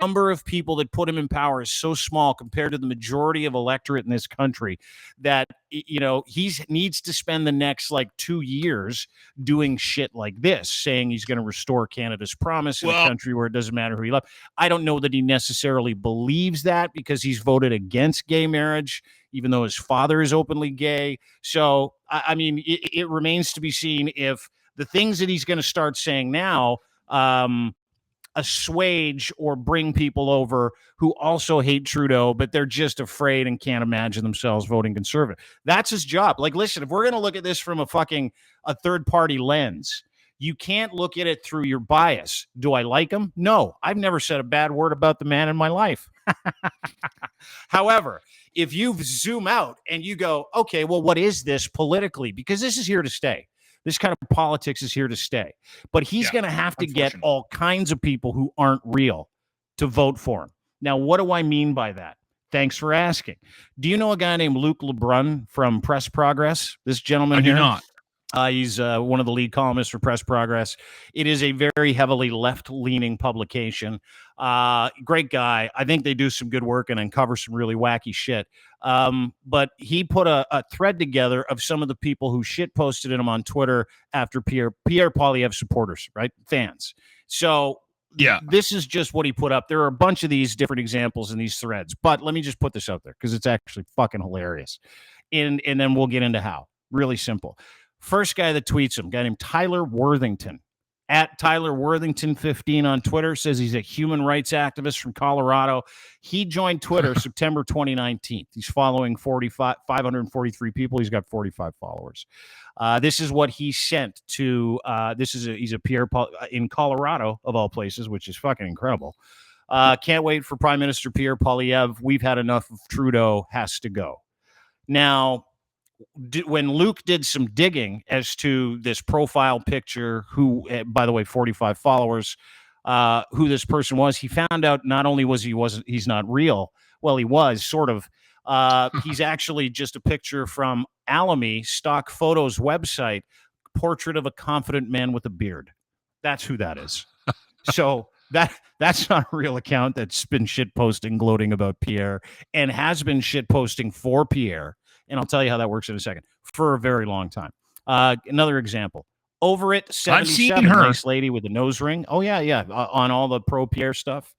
number of people that put him in power is so small compared to the majority of electorate in this country that, you know, he needs to spend the next like 2 years doing shit like this, saying he's going to restore Canada's promise in a country where it doesn't matter who you love. I don't know that he necessarily believes that because he's voted against gay marriage, even though his father is openly gay. So, I mean, it remains to be seen if the things that he's going to start saying now, assuage or bring people over who also hate Trudeau, but they're just afraid and can't imagine themselves voting conservative. That's his job. Like, listen, if we're going to look at this from a third party lens, you can't look at it through your bias. Do I like him? No, I've never said a bad word about the man in my life. However, if you zoom out and you go, okay, well, what is this politically? Because this is here to stay. This kind of politics is here to stay. But he's going to have to get all kinds of people who aren't real to vote for him. Now, what do I mean by that? Thanks for asking. Do you know a guy named Luc Lebrun from Press Progress? This gentleman here? I do not. He's one of the lead columnists for Press Progress. It is a very heavily left-leaning publication. Great guy. I think they do some good work and uncover some really wacky shit. But he put a thread together of some of the people who shit posted him on Twitter after Pierre Polievre supporters, right? Fans. So yeah, this is just what he put up. There are a bunch of these different examples in these threads, but let me just put this out there because it's actually fucking hilarious. And then we'll get into how. Really simple. First guy that tweets him, guy named Tyler Worthington, at Tyler Worthington 15 on Twitter, says he's a human rights activist from Colorado. He joined Twitter September 2019. He's following 543 people. He's got 45 followers. This is what he sent to, he's a Pierre in Colorado, of all places, which is fucking incredible. Can't wait for Prime Minister Pierre Polievre. We've had enough of Trudeau, has to go. Now, when Luke did some digging as to this profile picture, who, by the way, 45 followers, who this person was, he found out not only he's not real. Well, he was sort of. He's actually just a picture from Alamy Stock Photos website, portrait of a confident man with a beard. That's who that is. So that's not a real account that's been shit posting, gloating about Pierre, and has been shit posting for Pierre. And I'll tell you how that works in a second, for a very long time. Another example. Over it, 77, nice lady with a nose ring. Oh, yeah. On all the pro-Pierre stuff.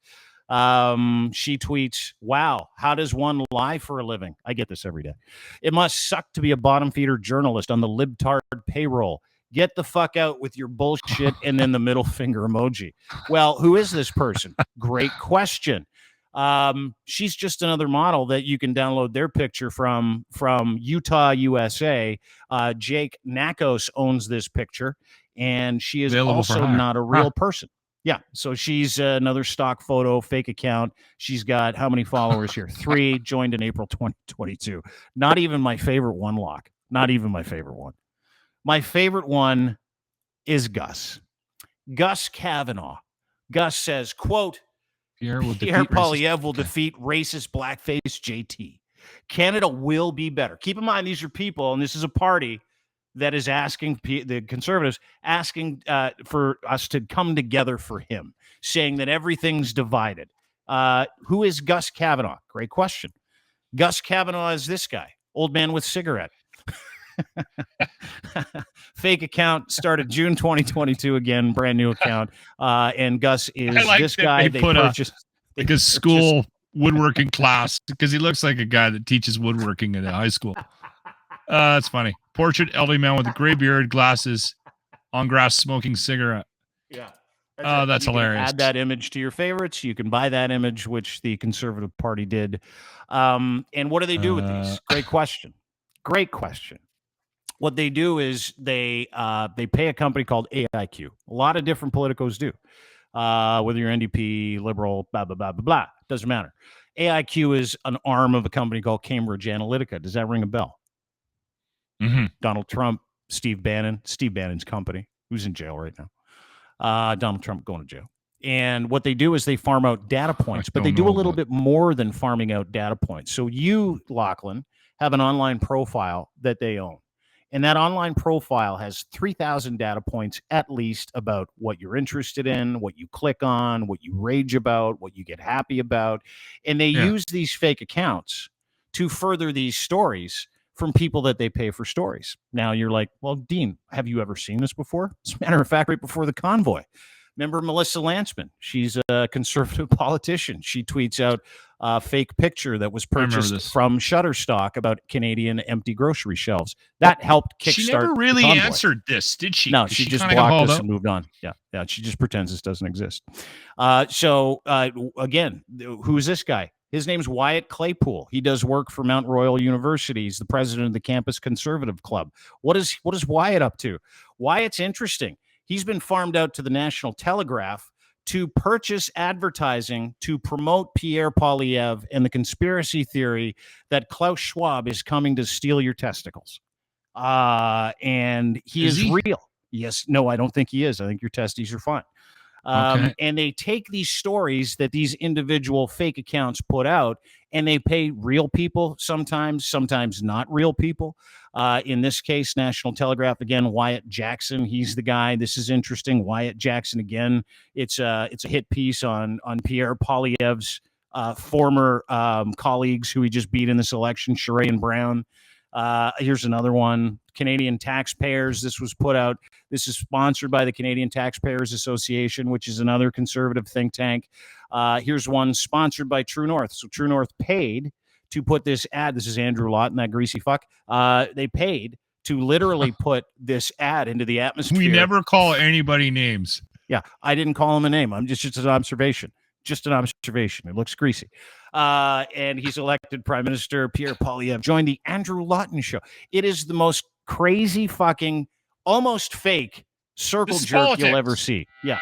She tweets, wow, how does one lie for a living? I get this every day. It must suck to be a bottom feeder journalist on the libtard payroll. Get the fuck out with your bullshit, and then the middle finger emoji. Well, who is this person? Great question. She's just another model that you can download their picture from Utah, USA. Jake Nakos owns this picture, and she is also not a real person. Yeah, so she's another stock photo, fake account. She's got how many followers here? 3, joined in April 2022. Not even my favorite one, Locke. Not even my favorite one. My favorite one is Gus Kavanaugh. Gus says, quote, Pierre Polievre will defeat racist blackface JT. Canada will be better. Keep in mind, these are people, and this is a party that is asking the Conservatives, asking for us to come together for him, saying that everything's divided. Who is Gus Kavanaugh? Great question. Gus Kavanaugh is this guy, old man with cigarette. Fake account, started June 2022, again, brand new account. And Gus is this guy they purchased. Like a school woodworking class, because he looks like a guy that teaches woodworking at a high school. That's funny. Portrait elderly man with a gray beard, glasses, on grass, smoking cigarette. Yeah. That's hilarious. Add that image to your favorites. You can buy that image, which the Conservative Party did. And what do they do with these? Great question. What they do is they pay a company called AIQ. A lot of different politicos do. Whether you're NDP, liberal, blah, blah, blah, blah, blah. Doesn't matter. AIQ is an arm of a company called Cambridge Analytica. Does that ring a bell? Mm-hmm. Donald Trump, Steve Bannon's company, who's in jail right now. Donald Trump going to jail. And what they do is they farm out data points, but they do a little bit more than farming out data points. So you, Lochlin, have an online profile that they own. And that online profile has 3,000 data points at least about what you're interested in, what you click on, what you rage about, what you get happy about. And they use these fake accounts to further these stories from people that they pay for stories. Now you're like, well, Dean, have you ever seen this before? As a matter of fact, right before the convoy, remember Melissa Lantsman? She's a conservative politician. She tweets out a fake picture that was purchased from Shutterstock about Canadian empty grocery shelves. That helped kickstart. She never really answered this, did she? No, she just blocked us and moved on. Yeah. She just pretends this doesn't exist. Again, who's this guy? His name's Wyatt Claypool. He does work for Mount Royal University. He's the president of the Campus Conservative Club. What is Wyatt up to? Wyatt's interesting. He's been farmed out to the National Telegraph to purchase advertising to promote Pierre Polievre and the conspiracy theory that Klaus Schwab is coming to steal your testicles. And he is real. Yes. No, I don't think he is. I think your testes are fine. And they take these stories that these individual fake accounts put out, and they pay real people sometimes not real people. In this case, National Telegraph, again, Wyatt Jackson, he's the guy. This is interesting. Wyatt Jackson, again, it's a hit piece on Pierre Polievre's former colleagues who he just beat in this election, Sheree and Brown. Here's another one. Canadian taxpayers. This was put out. This is sponsored by the Canadian Taxpayers Association, which is another conservative think tank. Here's one sponsored by True North. So True North paid to put this ad. This is Andrew Lawton, that greasy fuck. They paid to literally put this ad into the atmosphere. We never call anybody names. Yeah, I didn't call him a name. I'm just an observation. Just an observation. It looks greasy. And he's elected Prime Minister. Pierre Polievre joined the Andrew Lawton show. It is the most crazy fucking, almost fake circle jerk you'll ever see. Yeah.